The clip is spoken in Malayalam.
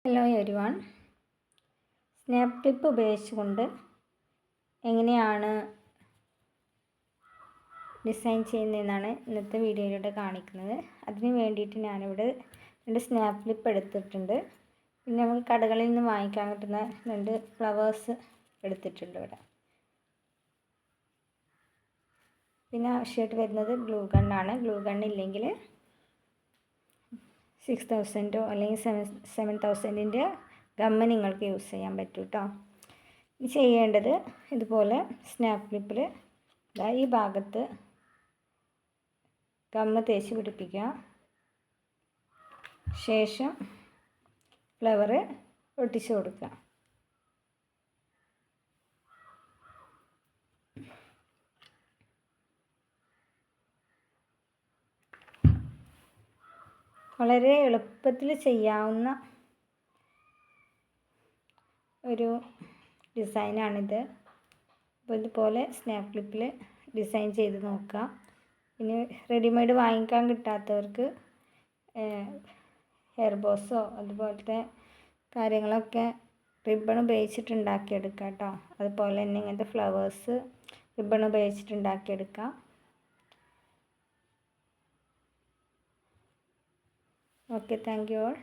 ഹലോ എവരിവൺ, സ്നാപ്പ് ക്ലിപ്പ് ഉപയോഗിച്ചുകൊണ്ട് എങ്ങനെയാണ് ഡിസൈൻ ചെയ്യുന്നതെന്നാണ് ഇന്നത്തെ വീഡിയോയിലൂടെ കാണിക്കുന്നത്. അതിന് വേണ്ടിയിട്ട് ഞാനിവിടെ 2 സ്നാപ്പ് ക്ലിപ്പ് എടുത്തിട്ടുണ്ട്. പിന്നെ നമുക്ക് കടകളിൽ നിന്ന് വാങ്ങിക്കാൻ കിട്ടുന്ന 2 ഫ്ലവേഴ്സ് എടുത്തിട്ടുണ്ട് ഇവിടെ. പിന്നെ ആവശ്യമായിട്ട് വരുന്നത് ഗ്ലൂ ഗണ്ണാണ്. ഗ്ലൂ ഗണ്ണ് ഇല്ലെങ്കിൽ 6000 അല്ലെങ്കിൽ 7000 ഗമ്മ് നിങ്ങൾക്ക് യൂസ് ചെയ്യാൻ പറ്റും കേട്ടോ. ഇത് ചെയ്യേണ്ടത് ഇതുപോലെ സ്നാപ്പ് ക്ലിപ്പിൽ ഈ ഭാഗത്ത് ഗമ്മ് തേച്ച് പിടിപ്പിക്കുക. ശേഷം ഫ്ലവർ ഒട്ടിച്ചു കൊടുക്കുക. വളരെ എളുപ്പത്തിൽ ചെയ്യാവുന്ന ഒരു ഡിസൈനാണിത്. അപ്പോൾ ഇതുപോലെ സ്നാപ്പ് ക്ലിപ്പിൽ ഡിസൈൻ ചെയ്ത് നോക്കുക. പിന്നെ റെഡിമെയ്ഡ് വാങ്ങിക്കാൻ കിട്ടാത്തവർക്ക് ഹെയർ ബോസോ അതുപോലത്തെ കാര്യങ്ങളൊക്കെ റിബൺ ഉപയോഗിച്ചിട്ട് ഉണ്ടാക്കിയെടുക്കാം കേട്ടോ. അതുപോലെ തന്നെ ഇങ്ങനത്തെ ഫ്ലവേഴ്സ് റിബൺ ഉപയോഗിച്ചിട്ട് ഉണ്ടാക്കിയെടുക്കാം. Okay, thank you all.